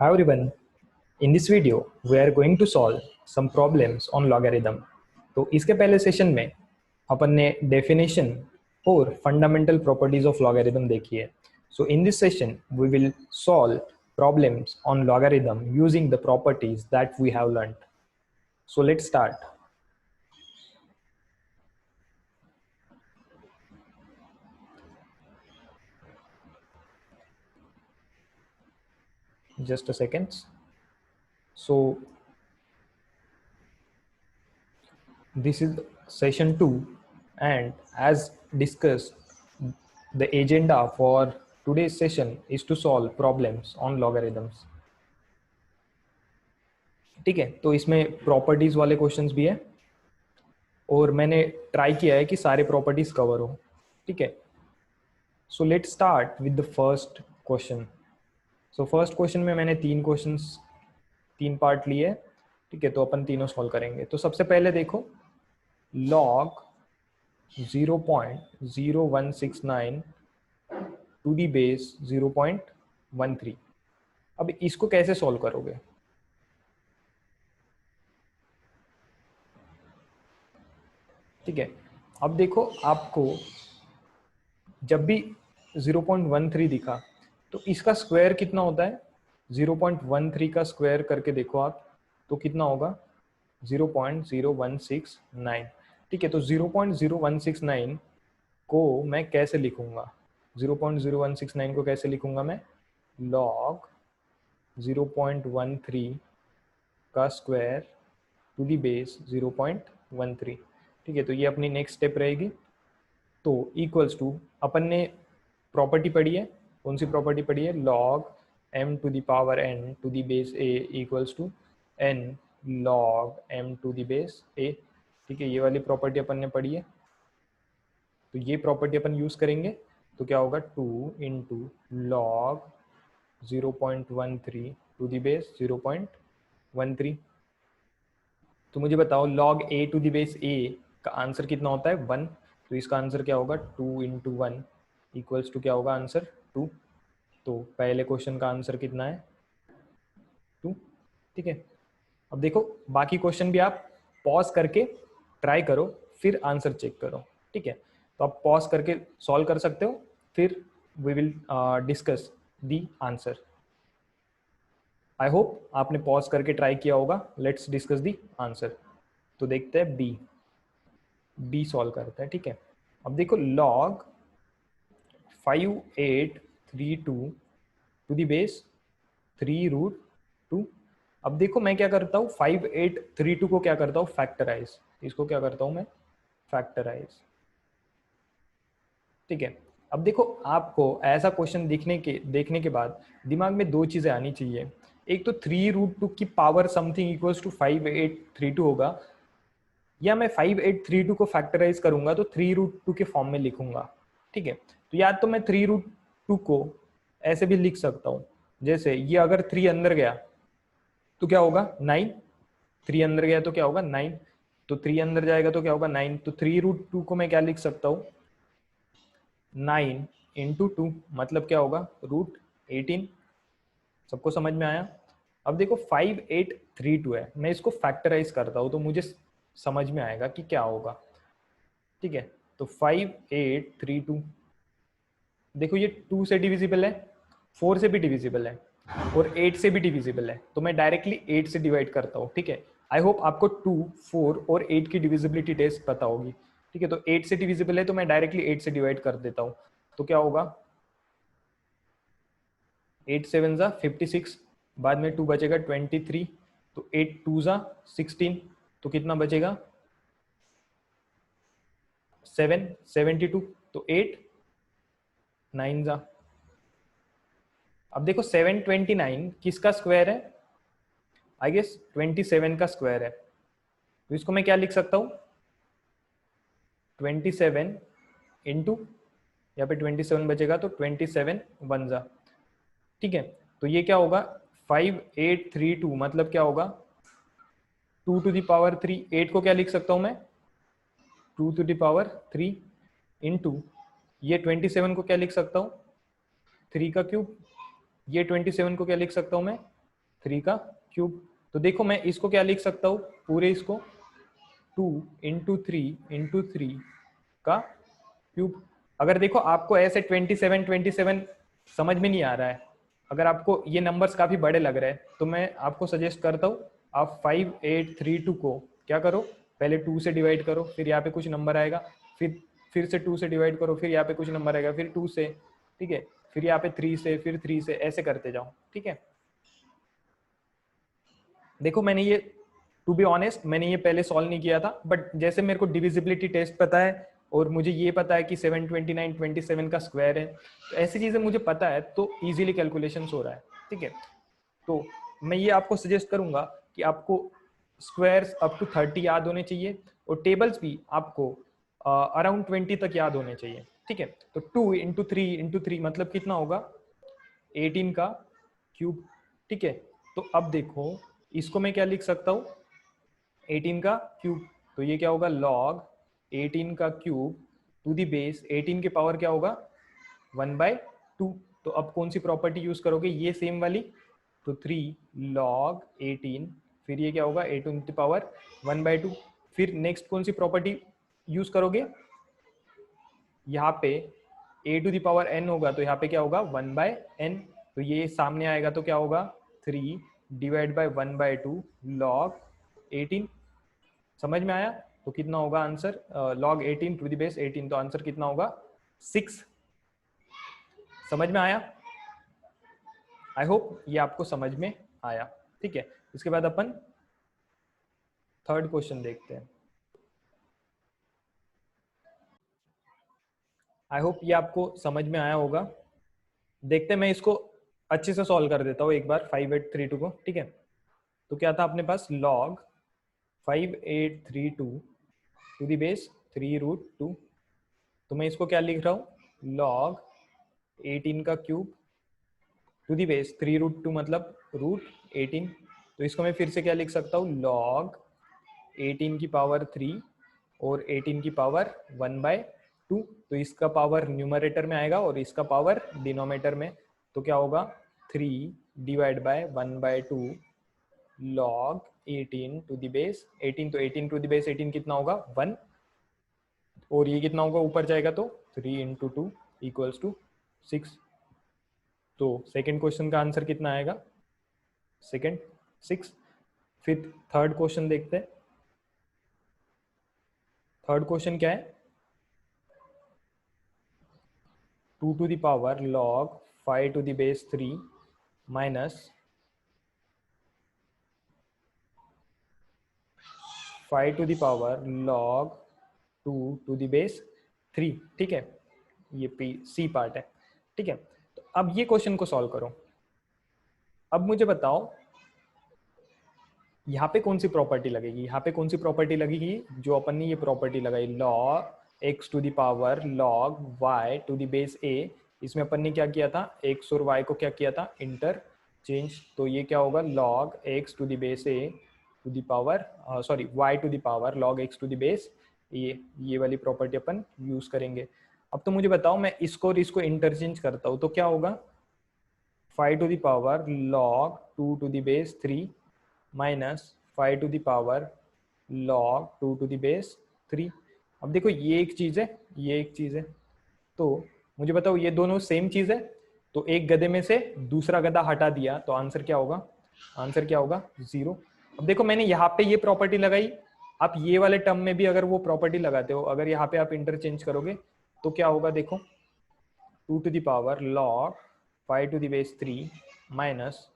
Hi everyone. In this video, we are going to solve some problems on logarithm. तो इसके पहले session में अपन ने definition और fundamental properties of logarithm देखी है. So in this session, we will solve problems on logarithm using the properties that we have learned. So let's start. Just a second. So this is session 2, and as discussed, the agenda for today's session is to solve problems on logarithms. ठीक है, तो इसमें properties वाले questions भी है और मैंने try किया है कि सारे प्रॉपर्टीज कवर हो. ठीक है, so let's start with the first question. So first question में मैंने तीन पार्ट लिए. ठीक है, तो अपन तीनों सॉल्व करेंगे. तो सबसे पहले देखो, log 0.0169 टू दी बेस 0.13. अब इसको कैसे सॉल्व करोगे? ठीक है, अब देखो, आपको जब भी 0.13 दिखा तो इसका स्क्वायर कितना होता है? 0.13 का स्क्वायर करके देखो आप, तो कितना होगा? 0.0169. ठीक है, तो 0.0169 को मैं कैसे लिखूंगा? 0.0169 को कैसे लिखूंगा मैं? log 0.13 का स्क्वायर टू दी बेस 0.13. ठीक है, तो ये अपनी नेक्स्ट स्टेप रहेगी. तो इक्वल्स टू, अपन ने प्रॉपर्टी पढ़ी है. कौन सी प्रॉपर्टी पढ़ी है? log m to the power n to the base a equals to n log m to the base a. ठीक है, ये वाली प्रॉपर्टी अपन ने पढ़ी है. तो ये प्रॉपर्टी अपन यूज करेंगे. तो क्या होगा? 2 into log 0.13 to the base 0.13. तो मुझे बताओ, log a to the base a का आंसर कितना होता है? 1. तो इसका आंसर क्या होगा? 2 इंटू 1 इक्वल्स टू क्या होगा आंसर? 2. तो पहले क्वेश्चन का आंसर कितना है? 2. ठीक है, अब देखो, बाकी क्वेश्चन भी आप पॉज करके ट्राई करो, फिर आंसर चेक करो. ठीक है, तो आप पॉज करके सॉल्व कर सकते हो, फिर we will discuss the answer. I hope आपने पॉज करके ट्राई किया होगा. Let's discuss the answer. तो देखते हैं बी सॉल्व करते हैं. ठीक है, अब देखो, log 5832 टू दी बेस 3√2. अब देखो, मैं क्या करता हूँ? 5832 को क्या करता हूँ? फैक्टराइज. इसको क्या करता हूँ मैं? फैक्टराइज. ठीक है, अब देखो, आपको ऐसा क्वेश्चन देखने के बाद दिमाग में दो चीजें आनी चाहिए. एक तो 3√2 की पावर समथिंग इक्वल्स टू 5832 होगा, या मैं 5832 को फैक्टराइज करूंगा तो 3√2 के फॉर्म में लिखूंगा. ठीक है, तो या तो मैं 3√2 को ऐसे भी लिख सकता हूं, जैसे ये अगर 3 अंदर गया तो क्या होगा? 9. 3 अंदर गया तो क्या होगा? 9. तो 3 अंदर जाएगा तो क्या होगा? 9. तो 3√2 को मैं क्या लिख सकता हूँ? 9 इंटू 2 मतलब क्या होगा? √18. सबको समझ में आया? अब देखो, 5832 है, मैं इसको फैक्टराइज करता हूँ तो मुझे समझ में आएगा कि क्या होगा. ठीक है, तो 5832, देखो ये 2 से डिविजिबल है, 4 से भी डिविजिबल है और 8 से भी डिविजिबल है. तो मैं डायरेक्टली 8 से डिवाइड करता हूँ. ठीक है, आई होप आपको 2, 4 और 8 की डिविजिबिलिटी टेस्ट पता होगी. ठीक है, तो 8 से डिविजिबल है तो मैं डायरेक्टली 8 से डिवाइड कर देता हूँ. तो क्या होगा? 8 7 जा 56, बाद में 2 बचेगा 23. तो 8 2 जा 16, तो कितना बचेगा? 7 72. तो 8 9 जा. अब देखो, 729 किसका स्क्वायर है? आई गेस 27 का स्क्वायर है. तो इसको मैं क्या लिख सकता हूँ? 27 इंटू, यहाँ पे 27 बचेगा तो 27 1 जा. ठीक है, तो ये क्या होगा? 5832 मतलब क्या होगा? 2 टू द पावर 3. 8 को क्या लिख सकता हूँ मैं? 2 टू द पावर 3 इंटू, ये 27 को क्या लिख सकता हूँ? 3 का क्यूब. ये 27 को क्या लिख सकता हूँ मैं? 3 का क्यूब। तो देखो मैं इसको क्या लिख सकता हूँ, पूरे इसको 2 इंटू 3 का क्यूब। अगर देखो आपको ऐसे 27 समझ में नहीं आ रहा है, अगर आपको ये नंबर्स काफी बड़े लग रहे हैं, तो मैं आपको सजेस्ट करता हूँ आप 5832 को क्या करो, पहले 2 से डिवाइड करो, फिर यहाँ पे कुछ नंबर आएगा, फिर से 2 से डिवाइड करो, फिर यहाँ पे कुछ नंबर आएगा, फिर 2 से, ठीक है, फिर यहाँ पे 3 से, फिर 3 से, ऐसे करते जाओ, ठीक है। देखो मैंने ये, टू बी ऑनेस्ट मैंने ये पहले सॉल्व नहीं किया था, बट जैसे मेरे को डिविजिबिलिटी टेस्ट पता है और मुझे ये पता है कि 729 27 का स्क्वायर है, तो ऐसी चीजें मुझे पता है, तो इजीली कैलकुलेशंस हो रहा है, ठीक है। तो मैं ये आपको सजेस्ट करूंगा कि आपको स्क्वायर्स अप टू 30 याद होने चाहिए, और टेबल्स भी आपको अराउंड 20 तक याद होने चाहिए, ठीक है। तो 2 इंटू 3 मतलब कितना होगा, 18 का क्यूब, ठीक है। तो अब देखो इसको मैं क्या लिख सकता हूँ, 18 का क्यूब, तो ये क्या होगा, log 18 का क्यूब टू दी बेस 18 के पावर क्या होगा, 1/2। तो अब कौन सी प्रॉपर्टी यूज करोगे, ये सेम वाली, तो 3 log 18, फिर ये क्या होगा 18 की पावर 1/2। फिर नेक्स्ट कौन सी प्रॉपर्टी यूज करोगे, यहाँ पे a to the power n होगा, तो यहाँ पे क्या होगा 1/n, तो ये सामने आएगा तो क्या होगा 3 डिवाइड बाय 1/2 log 18। समझ में आया, तो कितना होगा answer, log 18 to the base 18, तो आंसर कितना होगा 6। समझ में आया, आई होप ये आपको समझ में आया, ठीक है। इसके बाद अपन थर्ड क्वेश्चन देखते हैं। आई होप ये आपको समझ में आया होगा। देखते हैं, मैं इसको अच्छे से सॉल्व कर देता हूँ एक बार 5832 को, ठीक है। तो क्या था अपने पास, log 5832 टू द बेस 3√2, तो मैं इसको क्या लिख रहा हूँ, log 18 का क्यूब टू दी बेस 3√2 मतलब √18। तो इसको मैं फिर से क्या लिख सकता हूँ, log 18 की पावर 3 और 18 की पावर 1/2। तो इसका पावर न्यूमरेटर में आएगा और इसका पावर डिनोमिनेटर में, तो क्या होगा 3 divide by 1/2 log 18 to the base 18, तो 18 टू दी बेस 18 कितना होगा 1, और ये कितना होगा ऊपर जाएगा तो 3 इंटू 2 इक्वल्स टू 6। तो सेकेंड क्वेश्चन का आंसर कितना आएगा, सेकेंड 6। फिर थर्ड क्वेश्चन देखते हैं। थर्ड क्वेश्चन क्या है, 2 to the power log 5 to the base 3 minus 5 to the power log 2 to the base 3, ठीक है। ये पी सी पार्ट है, ठीक है। तो अब ये क्वेश्चन को सॉल्व करो। अब मुझे बताओ यहाँ पे कौन सी प्रॉपर्टी लगेगी, यहाँ पे कौन सी प्रॉपर्टी लगेगी, जो अपन ने ये प्रॉपर्टी लगाई log x to the power log y to the base a। इसमें अपन ने क्या किया था, x और y को क्या किया था, इंटरचेंज। तो ये क्या होगा log x to the base a to the power sorry y to the power log x to the base, ये वाली प्रॉपर्टी अपन यूज करेंगे। अब तो मुझे बताओ, मैं इसको और इसको इंटरचेंज करता हूँ तो क्या होगा, 5 to the power log 2 to the base 3 minus 5 to the power log 2 to the base 3। अब देखो ये एक चीज है, ये एक चीज है, तो मुझे बताओ ये दोनों सेम चीज है, तो एक गधे में से दूसरा गधा हटा दिया तो आंसर क्या होगा, आंसर क्या होगा 0। अब देखो मैंने यहाँ पे ये प्रॉपर्टी लगाई, आप ये वाले टर्म में भी अगर वो प्रॉपर्टी लगाते हो, अगर यहाँ पे आप इंटरचेंज करोगे तो क्या होगा, देखो 2 to the power log 5 to the base 3 minus,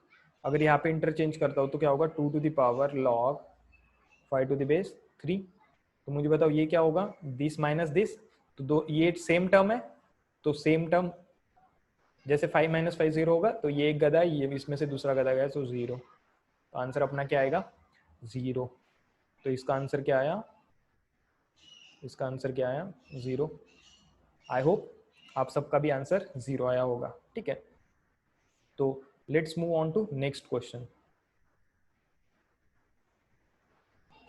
अगर यहाँ पे इंटरचेंज करता हूँ तो क्या होगा 2 to the power log 5 to the base 3। तो मुझे बताओ ये क्या होगा, दिस माइनस दिस, तो दो ये सेम टर्म है, तो सेम टर्म जैसे 5 माइनस 5 0 होगा, तो ये एक गधा है, ये इसमें से दूसरा गधा गया, तो 0। तो आंसर अपना क्या आएगा 0। तो इसका आंसर क्या आया, इसका आंसर क्या आया 0। आई होप आप सबका भी आंसर 0 आया होगा, ठीक है। तो let's move on to next question.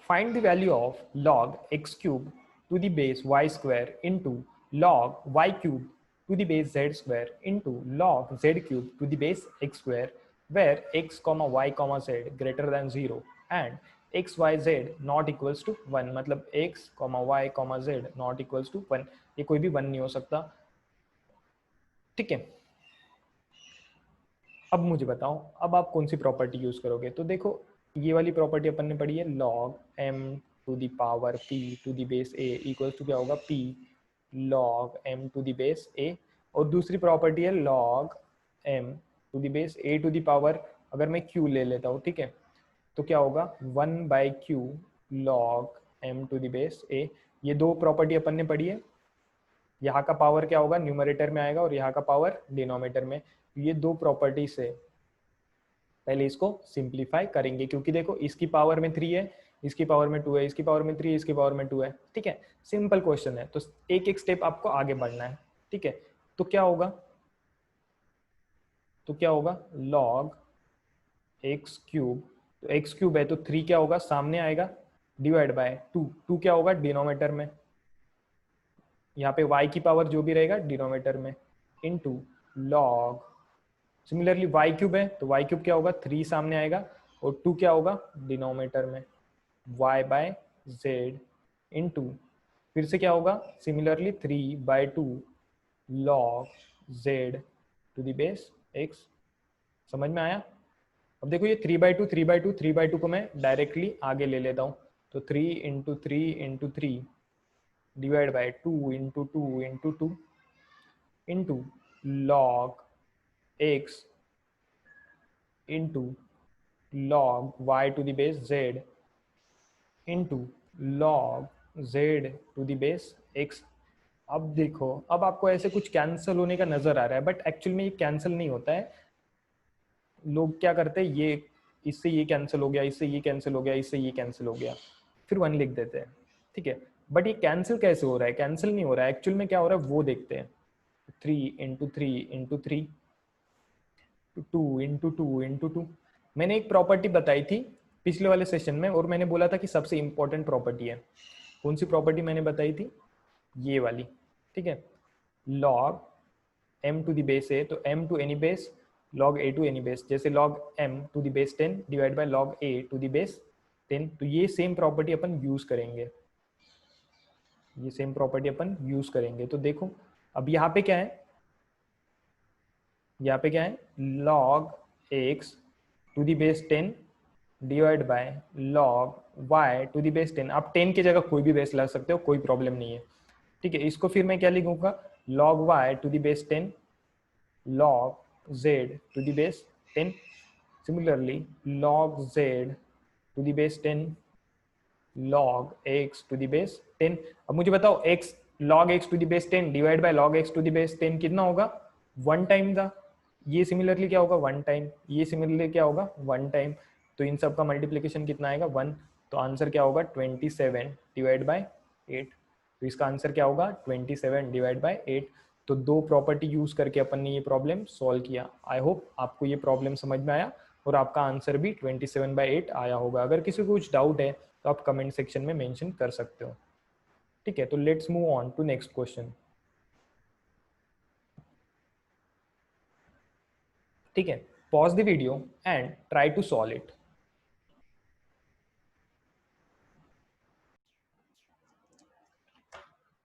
Find the value of log x cube to the base y square into log y cube to the base z square into log z cube to the base x square where x, y, z greater than 0 and x, y, z not equals to 1, मतलब x, y, z not equals to 1, ये कोई भी 1 नहीं हो सकता, ठीक है। अब मुझे बताओ, अब आप कौन सी प्रॉपर्टी यूज करोगे? तो देखो, ये वाली प्रॉपर्टी अपन ने पढ़ी है, log m to the power p to the base a equals to क्या होगा, p log m to the base a। और दूसरी प्रॉपर्टी है log m to the base a to the power, अगर मैं q ले लेता हूँ, ठीक है, तो क्या होगा 1/q log m to the base a। ये दो प्रॉपर्टी अपन ने पढ़ी है। यहाँ का पावर क्या होगा, न्यूमरेटर में आएगा और यहाँ का पावर डिनोमिनेटर में। ये दो प्रॉपर्टी से पहले इसको सिंप्लीफाई करेंगे, क्योंकि देखो इसकी पावर में 3 है, इसकी पावर में 2 है, इसकी पावर में 3 है, इसकी पावर में 2 है, ठीक है। सिंपल क्वेश्चन है, तो एक एक स्टेप आपको आगे बढ़ना है, ठीक है। तो क्या होगा, log x क्यूब, तो x क्यूब है तो 3 क्या होगा, सामने आएगा, डिवाइड बाय 2 क्या होगा डिनोमिनेटर में, यहाँ पे y की पावर जो भी रहेगा डिनोमिनेटर में, into log, similarly y cube है तो y क्यूब क्या होगा, 3 सामने आएगा, और 2 क्या होगा डिनोमिनेटर में, y/z इनटू, फिर से क्या होगा, similarly 3/2 log z to the base x। समझ में आया? अब देखो ये 3/2 3/2 3/2 को मैं डायरेक्टली आगे ले लेता हूँ, तो 3 into 3 into 3 divide by 2 into 2 into 2 into log x into log y to the base z into log z to the base x। अब देखो, अब आपको ऐसे कुछ कैंसिल होने का नजर आ रहा है, बट एक्चुअल में ये कैंसिल नहीं होता है। लोग क्या करते हैं, ये इससे ये कैंसिल हो गया, इससे ये कैंसिल हो गया, इससे ये कैंसिल हो गया, फिर 1 लिख देते हैं, ठीक है। बट ये कैंसिल कैसे हो रहा है, कैंसिल नहीं हो रहा है, एक्चुअल में क्या हो रहा है वो देखते हैं। 3 इंटू 3 इंटू 3 2 इंटू 2 इंटू 2। मैंने एक प्रॉपर्टी बताई थी पिछले वाले सेशन में, और मैंने बोला था कि सबसे इंपॉर्टेंट प्रॉपर्टी है। कौन सी प्रॉपर्टी मैंने बताई थी, ये वाली, ठीक है। log m to the base a, तो m to any base log a to any base, जैसे log m to the base 10 divide by log a to the base 10। तो ये सेम प्रॉपर्टी अपन यूज करेंगे, ये सेम प्रॉपर्टी अपन use करेंगे। तो देखो अब यहाँ पे क्या है, यहाँ पे क्या है, log x to the base 10 divide by log y to the base 10। आप 10 की जगह कोई भी बेस लगा सकते हो, कोई प्रॉब्लम नहीं है, ठीक है। इसको फिर मैं क्या लिखूंगा, log y to the base 10 log z to the base 10। Similarly log z to the base 10 log x to the base 10। अब मुझे बताओ x log x to the base 10 divide by log x to the base 10 कितना होगा, 1 time का। ये similarly क्या होगा, 1 time, ये सिमिलरली क्या होगा 1 टाइम। तो इन सब का मल्टीप्लिकेशन कितना आएगा 1, तो आंसर क्या होगा 27 डिवाइड बाय 8। तो इसका आंसर क्या होगा 27 डिवाइड बाय 8। तो दो प्रॉपर्टी यूज करके अपन ने ये प्रॉब्लम सॉल्व किया। आई होप आपको ये प्रॉब्लम समझ में आया और आपका आंसर भी 27/8 आया होगा। अगर किसी को कुछ डाउट है तो आप कमेंट सेक्शन में मेंशन कर सकते हो, ठीक है। तो let's move on to next question, ठीक है। Pause the video and try to solve it.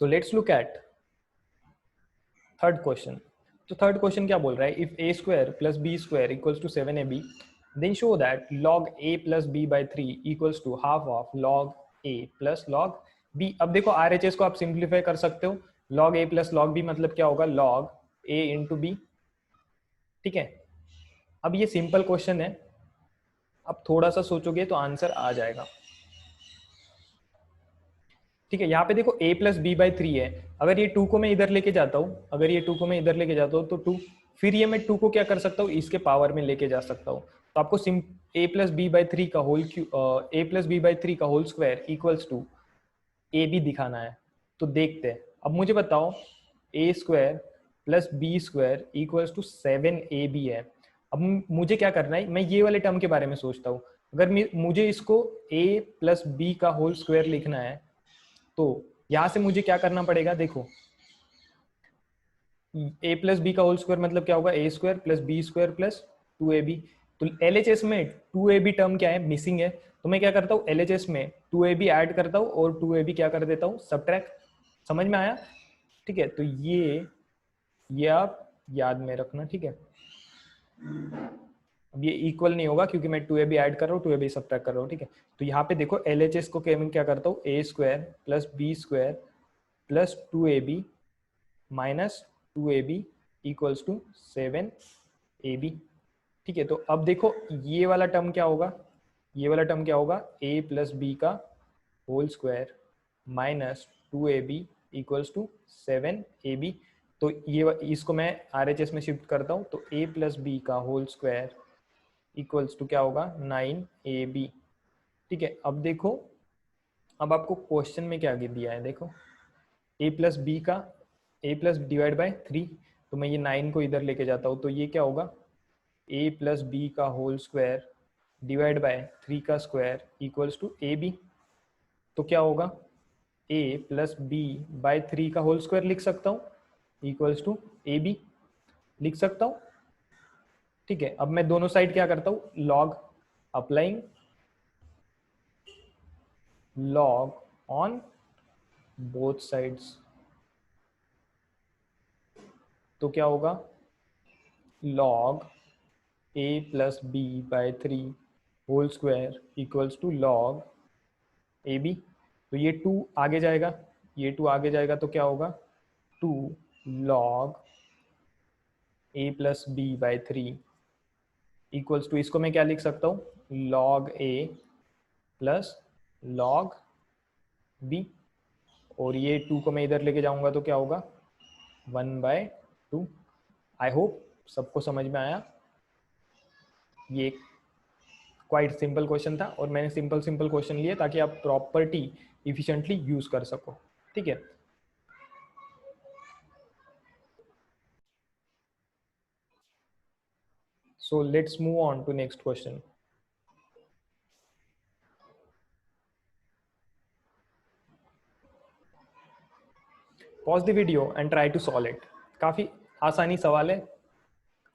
तो let's look at third question. तो थर्ड क्वेश्चन क्या बोल रहा है, if a square plus b square equals to 7ab then show that log a plus b by 3 equals to half of log a plus log b। अब देखो RHS को आप simplify कर सकते हो, log a plus log b मतलब क्या होगा, log a इंटू बी, ठीक है। अब ये सिंपल क्वेश्चन है, अब थोड़ा सा सोचोगे तो आंसर आ जाएगा, ठीक है। यहाँ पे देखो a प्लस बी बाई 3 है, अगर ये 2 को मैं इधर लेके जाता हूँ, अगर ये 2 को मैं इधर लेके जाता हूँ तो 2, फिर ये मैं 2 को क्या कर सकता हूँ, इसके पावर में लेके जा सकता हूँ। तो आपको a प्लस बी बाई 3 का whole a plus b by 3 का whole square equals to a b दिखाना है। तो देखते हैं, अब मुझे बताओ a square plus b square equals to 7ab है। अब मुझे क्या करना है, मैं ये वाले टर्म के बारे में सोचता हूँ। अगर मुझे इसको a प्लस बी का होल स्क्वायर लिखना है तो यहां से मुझे क्या करना पड़ेगा, देखो a प्लस बी का होल स्क्वायर मतलब क्या होगा, a square plus b square plus 2ab। तो LHS में 2AB टर्म क्या है, मिसिंग है, तो मैं क्या करता हूँ LHS में 2AB ऐड करता हूँ और 2AB क्या कर देता हूँ, सब्ट्रैक्ट। समझ में आया? ठीक है, तो ये आप याद में रखना, ठीक है। अब ये इक्वल नहीं होगा क्योंकि मैं 2AB ऐड कर रहा हूँ, 2AB सब्ट्रैक्ट कर रहा हूँ, ठीक है। तो यहाँ पे देखो LHS को मैं क्या करता हूँ, a square plus b square plus 2AB minus 2AB equals to 7AB। ठीक है, तो अब देखो ये वाला टर्म क्या होगा, ये वाला टर्म क्या होगा, a प्लस बी का whole square minus 2AB equals to 7AB। तो ये इसको मैं RHS में शिफ्ट करता हूँ, तो a प्लस बी का होल स्क्वायर इक्वल्स टू क्या होगा, 9AB। ठीक है, अब देखो, अब आपको क्वेश्चन में क्या दिया है, देखो a प्लस बी का a प्लस डिवाइड बाय 3, तो मैं ये 9 को इधर लेके जाता हूँ, तो ये क्या होगा, a प्लस बी का होल स्क्वायर डिवाइड बाय 3 का स्क्वायर इक्वल्स टू AB। तो क्या होगा, a प्लस बी बाय 3 का होल स्क्वायर लिख सकता हूँ इक्वल्स टू AB लिख सकता हूँ। ठीक है, अब मैं दोनों साइड क्या करता हूँ, log applying log on both sides. तो क्या होगा, log a plus b by 3 whole square equals to log AB। तो ये 2 आगे जाएगा, ये 2 आगे जाएगा, तो क्या होगा, 2 log a plus b by 3 equals to, इसको मैं क्या लिख सकता हूँ, log a plus log b। और ये 2 को मैं इधर लेके जाऊंगा तो क्या होगा, 1/2। आई होप सबको समझ में आया। ये क्वाइट सिंपल क्वेश्चन था और मैंने सिंपल सिंपल क्वेश्चन लिए ताकि आप प्रॉपर्टी इफिशिएंटली यूज कर सको। ठीक है, so let's move on to next question. Pause the video and try to solve it. काफी आसानी सवाल है,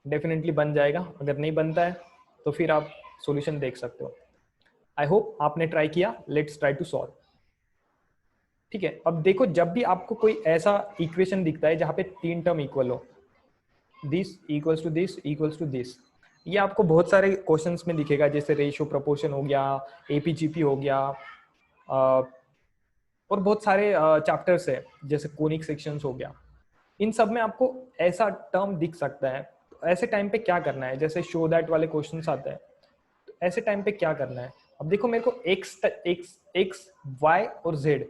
डेफिनेटली बन जाएगा। अगर नहीं बनता है तो फिर आप सॉल्यूशन देख सकते हो। आई होप आपने ट्राई किया। Let's try to solve. ठीक है, अब देखो, जब भी आपको कोई ऐसा इक्वेशन दिखता है जहां पे 3 टर्म इक्वल हो, this equals to this equals to this, ये आपको बहुत सारे क्वेश्चंस में दिखेगा, जैसे रेशियो प्रोपोर्शन हो गया, एपीजीपी हो गया, और बहुत सारे चैप्टर्स है जैसे कोनिक सेक्शंस हो गया। इन सब में आपको ऐसा टर्म दिख सकता है। तो ऐसे टाइम पे क्या करना है, जैसे शो दैट वाले क्वेश्चंस आते हैं, तो ऐसे टाइम पे क्या करना है। अब देखो, मेरे को एक्स वाई और जेड,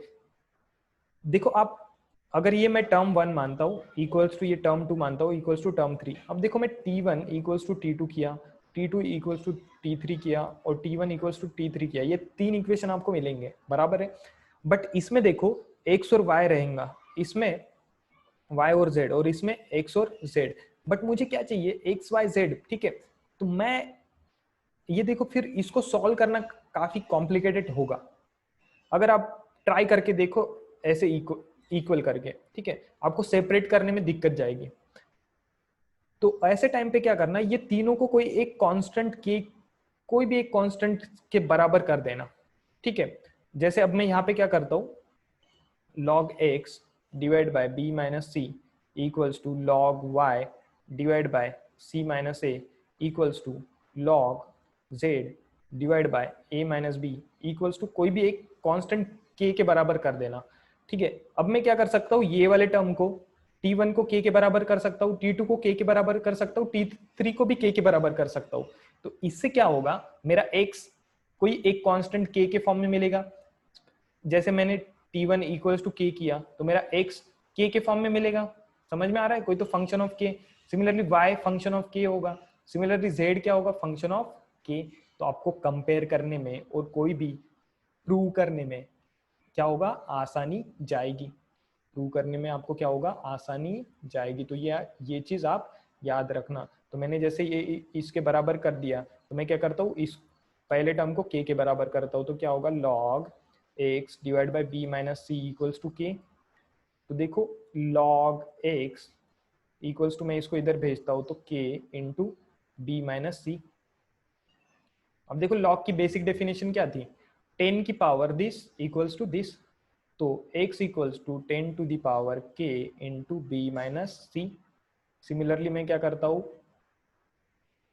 देखो आप, अगर ये मैं टर्म 1 मानता हूँ इक्वल्स टू ये टर्म 2 मानता हूँ इक्वल्स टू टर्म 3। अब देखो, मैं T1 इक्वल्स टू T2 किया, T2 इक्वल्स टू T3 किया और T1 इक्वल्स टू T3 किया, ये 3 इक्वेशन आपको मिलेंगे, बराबर है। बट इसमें देखो एक्स और वाई रहेगा, इसमें y और z, और इसमें x और z। बट मुझे क्या चाहिए, x y z। ठीक है, तो मैं ये देखो, फिर इसको सॉल्व करना काफी कॉम्प्लिकेटेड होगा। अगर आप ट्राई करके देखो ऐसे इक्वल करके, ठीक है, आपको सेपरेट करने में दिक्कत जाएगी। तो ऐसे टाइम पे क्या करना, ये तीनों को कोई एक कांस्टेंट के, कोई भी एक कांस्टेंट के बराबर कर देना। ठीक है, जैसे अब मैं यहाँ पे क्या करता हूँ, log x divide by b minus c equals to log y divide by c minus a equals to log z divide by a minus b equals to कोई भी एक कांस्टेंट k के बराबर कर देना। ठीक है, अब मैं क्या कर सकता हूँ, ये वाले टर्म को T1 को k के बराबर कर सकता हूँ, T2 को k के बराबर कर सकता हूँ, T3 को भी k के बराबर कर सकता हूँ। तो इससे क्या होगा, मेरा x कोई एक कांस्टेंट k के फॉर्म में मिलेगा। जैसे मैंने T1 इक्वल्स टू k किया तो मेरा x k के फॉर्म में मिलेगा। समझ में आ रहा है, कोई तो function of k। Similarly y function of k होगा, सिमिलरली z क्या होगा, फंक्शन ऑफ k। तो आपको कंपेयर करने में और कोई भी प्रूव करने में क्या होगा, आसानी जाएगी। प्रूव करने में आपको क्या होगा, आसानी जाएगी। तो ये चीज आप याद रखना। तो मैंने जैसे ये इसके बराबर कर दिया, तो मैं क्या करता हूँ, इस पहले टर्म को k के बराबर करता हूँ, तो क्या होगा, log x divide by b minus c equals to k। तो देखो log x इक्वल्स टू, मैं इसको इधर भेजता हूँ तो k इंटू बी माइनस सी। अब देखो log की बेसिक डेफिनेशन क्या थी, 10 की power this equals to this, तो x equals to 10 to the power k into b minus c. Similarly मैं क्या करता हूँ,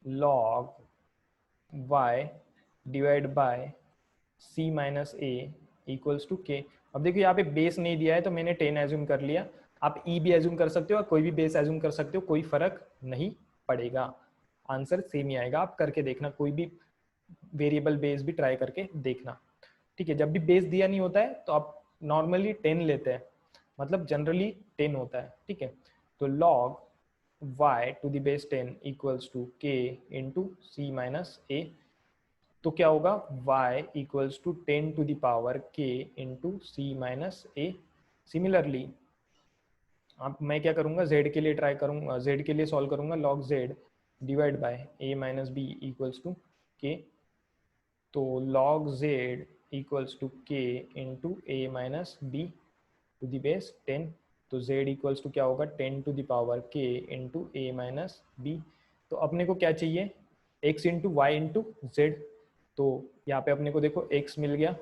log y divide by c minus a equals to k. अब देखो यहाँ पे बेस नहीं दिया है तो मैंने 10 एज्यूम कर लिया, आप ई भी एज्यूम कर सकते हो और कोई भी बेस एज्यूम कर सकते हो, कोई फर्क नहीं पड़ेगा, आंसर सेम ही आएगा। आप करके देखना, कोई भी वेरिएबल बेस भी ट्राई करके देखना, ठीक है। जब भी बेस दिया नहीं होता है तो आप नॉर्मली 10 लेते हैं, मतलब जनरली 10 होता है, ठीक है। तो log y to the base 10 equals to k into c minus a, तो क्या होगा y equals to 10 to the power k into c minus a. Similarly अब मैं क्या करूंगा, z के लिए ट्राई करूंगा, z के लिए सॉल्व करूंगा, log z divide by a minus b equals to k, तो log z equals to k into a minus b to the base 10, तो z इक्वल्स टू क्या होगा 10 to the power k into a minus b. तो अपने को क्या चाहिए, x into y into z, तो यहाँ पे अपने को देखो x मिल गया,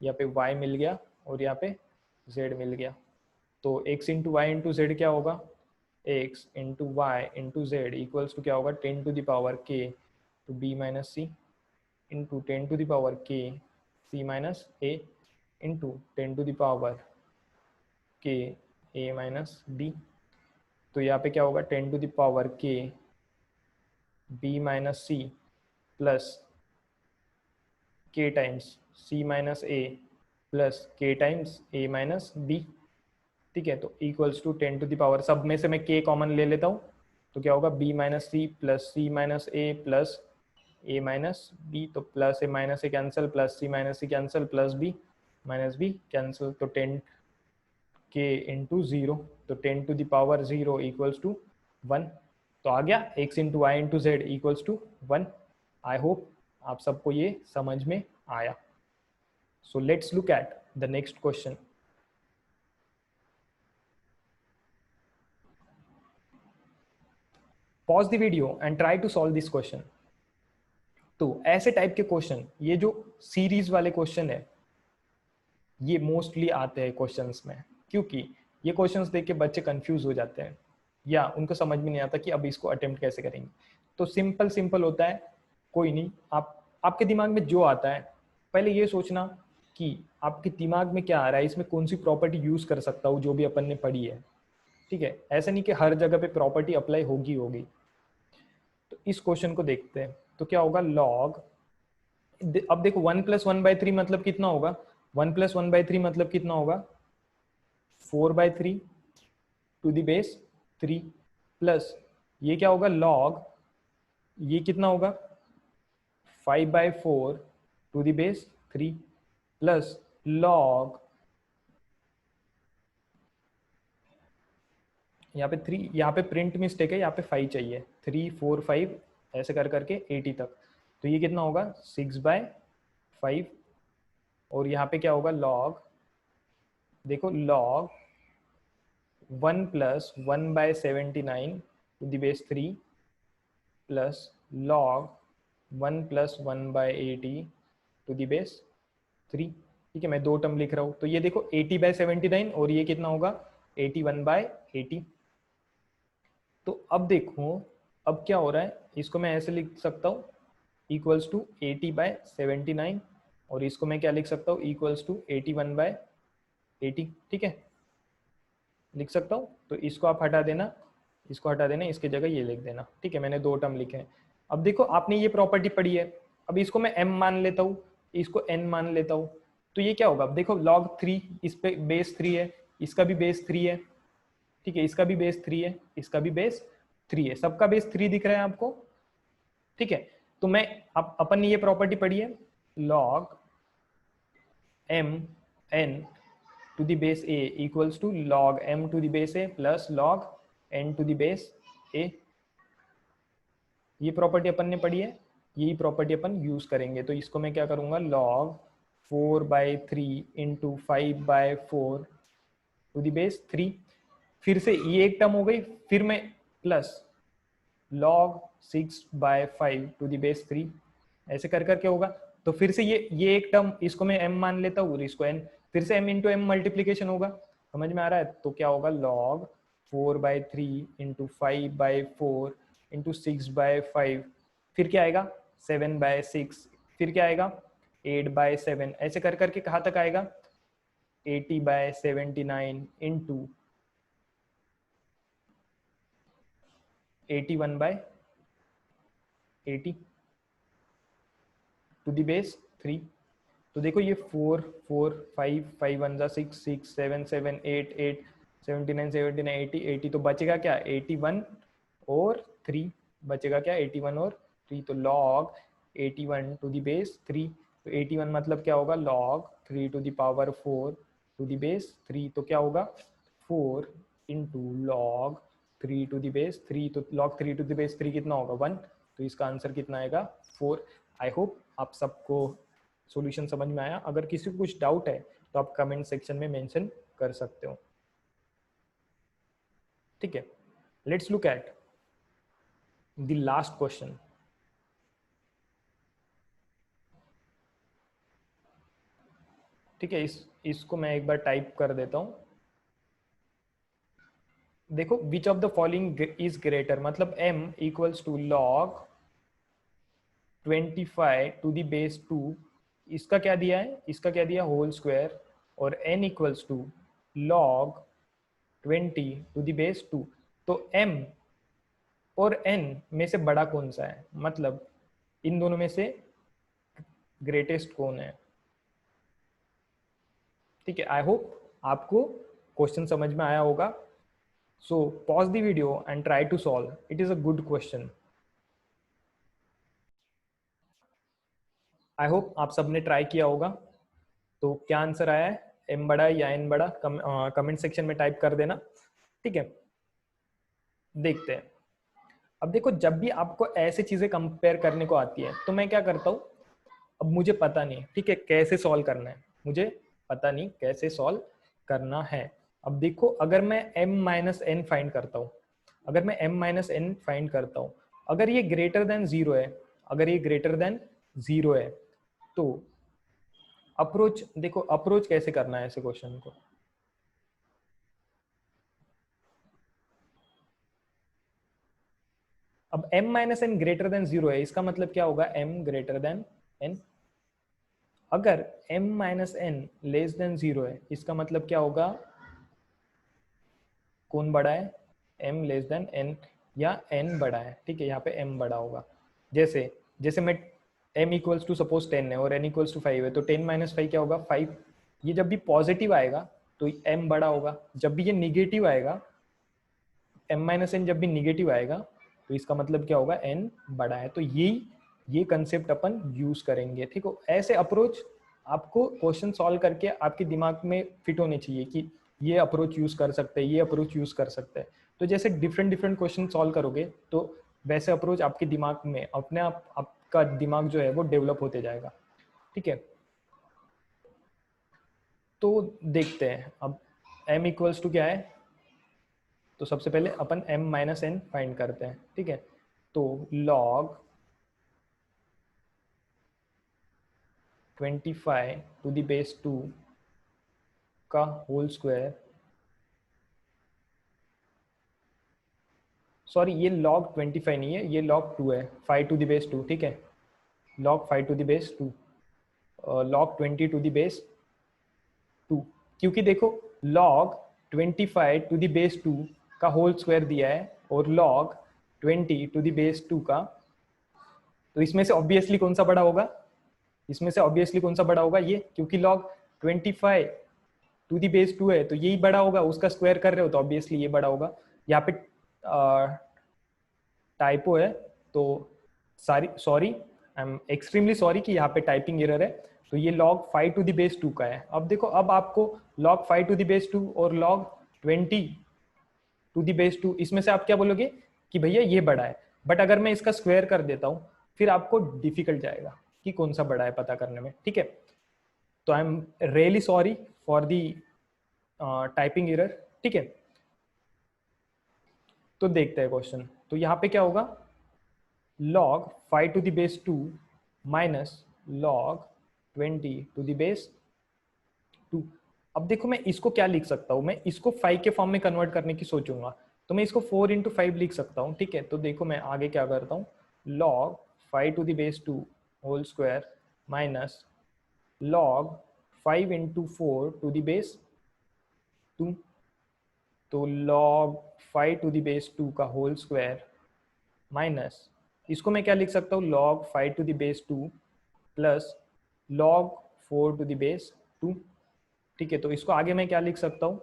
यहाँ पे y मिल गया और यहाँ पे z मिल गया। तो x into y into z क्या होगा, x into y into z equals to क्या होगा 10 to the power k to b minus c into 10 to the power k c minus a into 10 to the power k a minus b। तो यहाँ पे क्या होगा 10 to the power k b minus c plus k times c minus a plus k times a minus b, ठीक है। तो equals to 10 to the power, सब में से मैं k कॉमन ले लेता हूँ, तो क्या होगा b minus c plus c minus a plus a minus b, तो plus a minus a cancel, plus c minus c cancel, plus b minus b cancel, तो 10 k इंटू जीरो, तो 10 to the power 0 equals to 1। तो आ गया x into y into z equals to 1। I hope आप सबको ये समझ में आया। So let's look at the next question. Pause the video and try to solve this question. तो ऐसे टाइप के क्वेश्चन, ये जो सीरीज वाले क्वेश्चन है, ये मोस्टली आते हैं क्वेश्चंस में, क्योंकि ये क्वेश्चंस देख के बच्चे कंफ्यूज हो जाते हैं या उनको समझ में नहीं आता कि अब इसको अटेम्प्ट कैसे करेंगे। तो सिंपल सिंपल होता है, कोई नहीं, आप आपके दिमाग में जो आता है पहले ये सोचना कि आपके दिमाग में क्या आ रहा है, इसमें कौन सी प्रॉपर्टी यूज कर सकता हूँ जो भी अपन ने पढ़ी है, ठीक है। ऐसा नहीं कि हर जगह पे प्रॉपर्टी अप्लाई होगी होगी। तो इस क्वेश्चन को देखते हैं, तो क्या होगा लॉग, अब देखो 1+1/3 मतलब कितना होगा, 1+1/3 मतलब कितना होगा 4/3 टू द बेस 3 प्लस ये क्या होगा लॉग, ये कितना होगा 5/4 to the base 3 plus log, यहाँ पे 3, यहाँ पे प्रिंट मिस्टेक है, यहाँ पे 5 चाहिए, 3 4 5 ऐसे कर करके 80 तक, तो ये कितना होगा 6/5, और यहाँ पे क्या होगा लॉग, देखो log 1+1/79 to the base 3 plus log 1+1/80 to the base 3, ठीक है। मैं दो टर्म लिख रहा हूँ, तो ये देखो 80/79 और ये कितना होगा 81/80। तो अब देखो अब क्या हो रहा है, इसको मैं ऐसे लिख सकता हूँ इक्वल्स टू 80/79, और इसको मैं क्या लिख सकता हूँ इक्वल्स टू 81/80, ठीक है, लिख सकता हूँ। तो इसको आप हटा देना, इसको हटा देना, इसके जगह ये लिख देना, ठीक है। मैंने दो टर्म लिखे हैं। अब देखो आपने ये प्रॉपर्टी पढ़ी है, अब इसको मैं m मान लेता हूँ, इसको n मान लेता हूँ, तो ये क्या होगा, अब देखो log 3 इस पे बेस 3 है, इसका भी बेस 3 है, ठीक है, इसका भी बेस 3 है, इसका भी बेस 3 है, सबका बेस 3 दिख रहा है आपको, ठीक है। तो मैं अपन ने ये प्रॉपर्टी पढ़ी है, log m n to the base a equals to log m to the base a plus log n to the base a। ये प्रॉपर्टी अपन ने पढ़ी है, यही प्रॉपर्टी अपन यूज करेंगे। तो इसको मैं क्या करूंगा log 4/3 into 5/4 to the base 3, फिर से ये एक टर्म हो गई, फिर मैं plus log 6/5 to the base 3 ऐसे कर करके होगा। तो फिर से ये एक टर्म इसको मैं m मान लेता हूँ और इसको n, फिर से m इंटू एम मल्टीप्लीकेशन होगा। समझ में आ रहा है? तो क्या होगा, log 4/3 इंटू 5/4 इंटू 6/5, फिर क्या आएगा 7/6, फिर क्या आएगा 8/7, ऐसे कर करके कहाँ तक आएगा 80/79 इंटू 81/80 टू द बेस 3। तो देखो ये 4 4 5 5 1 जा 6 6 7 7 8 8 79 79 80 80, तो बचेगा क्या 81 और 3, बचेगा क्या 81 और 3, तो log 81 टू द बेस 3। तो 81 मतलब क्या होगा log 3 to the power 4 to the base 3, तो क्या होगा 4 into log 3 to the base 3, तो log 3 टू द बेस 3 कितना होगा 1, तो इसका आंसर कितना आएगा 4। आई होप आप सबको सॉल्यूशन समझ में आया। अगर किसी को कुछ डाउट है तो आप कमेंट सेक्शन में मेंशन कर सकते हो। ठीक है, let's look at the last question. ठीक है, इसको मैं एक बार टाइप कर देता हूं। देखो which of the following is greater, मतलब m equals to log 25 to the base 2, इसका क्या दिया है, इसका क्या दिया होल स्क्वायर, और n equals to log 20 to the base 2। तो m और n में से बड़ा कौन सा है, मतलब इन दोनों में से ग्रेटेस्ट कौन है। ठीक है, आई होप आपको क्वेश्चन समझ में आया होगा। So pause the video and try to solve, it is a good question. I hope आप सबने ट्राई किया होगा। तो क्या आंसर आया है, m बड़ा है या n बड़ा, कमेंट सेक्शन में टाइप कर देना। ठीक है, देखते हैं। अब देखो जब भी आपको ऐसे चीजें कंपेयर करने को आती है तो मैं क्या करता हूँ, अब मुझे पता नहीं, ठीक है, कैसे सॉल्व करना है, मुझे पता नहीं कैसे सॉल्व करना है। अब देखो अगर मैं m माइनस एन फाइंड करता हूँ, अगर मैं m माइनस एन फाइंड करता हूँ, अगर ये ग्रेटर देन जीरो है, अगर ये ग्रेटर देन जीरो है, तो अप्रोच देखो, अप्रोच कैसे करना है ऐसे क्वेश्चन को। अब m minus n greater than zero है, इसका मतलब क्या होगा m ग्रेटर देन n। अगर m minus n less than zero है, इसका मतलब क्या होगा, कौन बड़ा है, m लेस देन n या n बड़ा है। ठीक है, यहाँ पे m बड़ा होगा। जैसे जैसे मैं m इक्वल्स टू सपोज 10 है और n इक्वल्स टू 5 है, तो 10 माइनस 5 क्या होगा 5। ये जब भी पॉजिटिव आएगा तो m बड़ा होगा, जब भी ये निगेटिव आएगा, m माइनस एन जब भी निगेटिव आएगा तो इसका मतलब क्या होगा n बड़ा है। तो ये कंसेप्ट अपन यूज करेंगे। ठीक हो, ऐसे अप्रोच आपको क्वेश्चन सॉल्व करके आपके दिमाग में फिट होने चाहिए कि ये अप्रोच यूज कर सकते हैं, ये अप्रोच यूज कर सकते हैं। तो जैसे डिफरेंट डिफरेंट क्वेश्चन सॉल्व करोगे तो वैसे अप्रोच आपके दिमाग में अपने आप, आपका दिमाग जो है वो डेवलप होते जाएगा। ठीक है, तो देखते हैं अब m इक्वल्स टू क्या है। तो सबसे पहले अपन m माइनस एन फाइंड करते हैं। ठीक है, तो log 25 टू द बेस 2 का होल स्क्वायर, सॉरी ये log 25 नहीं है, ये log 2 है, 5 टू द बेस 2। ठीक है, log 5 to the base 2, log 20 to the base 2, क्योंकि देखो log 25 टू द बेस 2 का होल स्क्वायर दिया है और log 20 टू द बेस 2 का, तो इसमें से ऑब्वियसली कौन सा बड़ा होगा, इसमें से ऑब्वियसली कौन सा बड़ा होगा ये, क्योंकि log 25 टू दी बेस 2 है तो यही बड़ा होगा, उसका स्क्वायर कर रहे हो तो ऑब्वियसली ये बड़ा होगा। यहाँ पे टाइपो है, तो sorry I am extremely sorry कि यहाँ पे टाइपिंग एरर है। तो ये log 5 टू द बेस 2 का है। अब देखो अब आपको log 5 टू द बेस 2 और log 20 टू द बेस 2, इसमें से आप क्या बोलोगे कि भैया ये बड़ा है, बट अगर मैं इसका स्क्वायर कर देता हूँ फिर आपको डिफिकल्ट जाएगा कि कौन सा बड़ा है पता करने में। ठीक है, तो I am really sorry for the typing error. ठीक है, तो देखते हैं क्वेश्चन। तो यहाँ पे क्या होगा, log 5 to the base 2 minus log 20 to the base 2। अब देखो मैं इसको क्या लिख सकता हूँ, मैं इसको 5 के फॉर्म में कन्वर्ट करने की सोचूंगा तो मैं इसको 4 इंटू 5 लिख सकता हूँ, ठीक है। तो देखो मैं आगे क्या करता हूँ, log 5 to the base 2 whole square minus log 5 into 4 to the base 2। तो log 5 टू द बेस 2 का होल स्क्वायर माइनस, इसको मैं क्या लिख सकता हूँ, log 5 to the base 2 plus log 4 to the base 2, ठीक है। तो इसको आगे मैं क्या लिख सकता हूँ,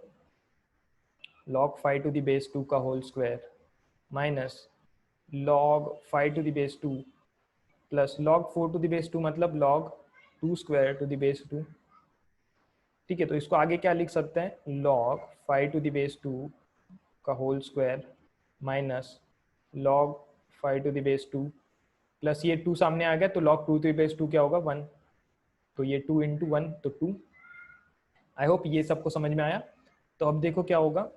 log 5 टू द बेस 2 का whole square minus log 5 to the base 2 plus log 4 to the base 2 मतलब log 2 square to the base 2, ठीक है। तो इसको आगे क्या लिख सकते हैं, log 5 टू द बेस 2 का whole square minus log 5 to the base 2 plus ये 2 सामने आ गया तो log 2 टू द बेस 2 क्या होगा 1, तो ये 2 इंटू 1 तो 2। आई होप ये सबको समझ में आया। तो अब देखो क्या होगा,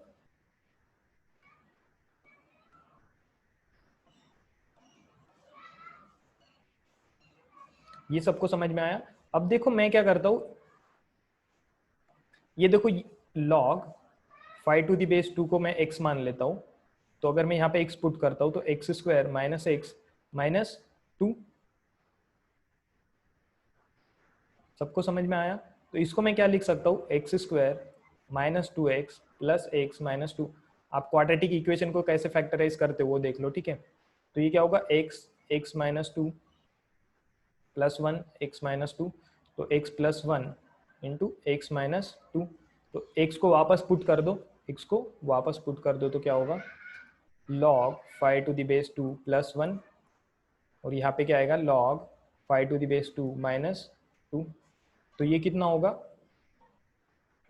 ये सबको समझ में आया। अब देखो मैं क्या करता हूँ, ये देखो log 5 टू द बेस 2 को मैं x मान लेता हूँ, तो अगर मैं यहाँ पे x पुट करता हूँ तो x square minus x minus 2, सबको समझ में आया। तो इसको मैं क्या लिख सकता हूँ, x square minus 2x plus x minus 2। आप क्वाड्रेटिक इक्वेशन को कैसे फैक्टराइज करते हो वो देख लो, ठीक है। तो ये क्या होगा, x minus 2 plus 1 x minus 2, तो x plus 1 into x minus 2। तो x को वापस पुट कर दो, x को वापस पुट कर दो तो क्या होगा, log 5 to the base 2 plus 1 और यहाँ पे क्या आएगा log 5 to the base 2 minus 2। तो ये कितना होगा,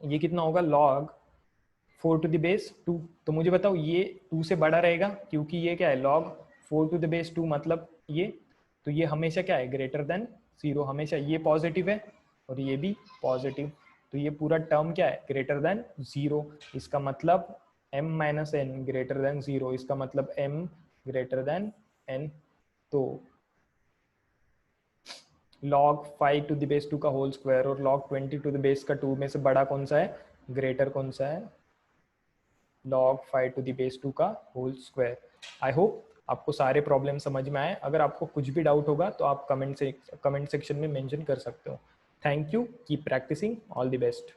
ये कितना होगा log 4 टू द बेस 2। तो मुझे बताओ ये 2 से बड़ा रहेगा क्योंकि ये क्या है log 4 टू द बेस 2 मतलब ये, तो ये हमेशा क्या है ग्रेटर देन 0, हमेशा ये पॉजिटिव है और ये भी पॉजिटिव, तो ये पूरा टर्म क्या है ग्रेटर देन 0। इसका मतलब m minus n greater than 0, इसका मतलब m ग्रेटर देन n। तो log 5 टू द बेस 2 का होल स्क्वायर और log 20 टू द बेस का 2 में से बड़ा कौन सा है, ग्रेटर कौन सा है, log 5 टू द बेस 2 का होल स्क्वायर। आई होप आपको सारे प्रॉब्लम समझ में आए। अगर आपको कुछ भी डाउट होगा तो आप कमेंट सेक्शन में मेंशन कर सकते हो। Thank you, keep practising, all the best.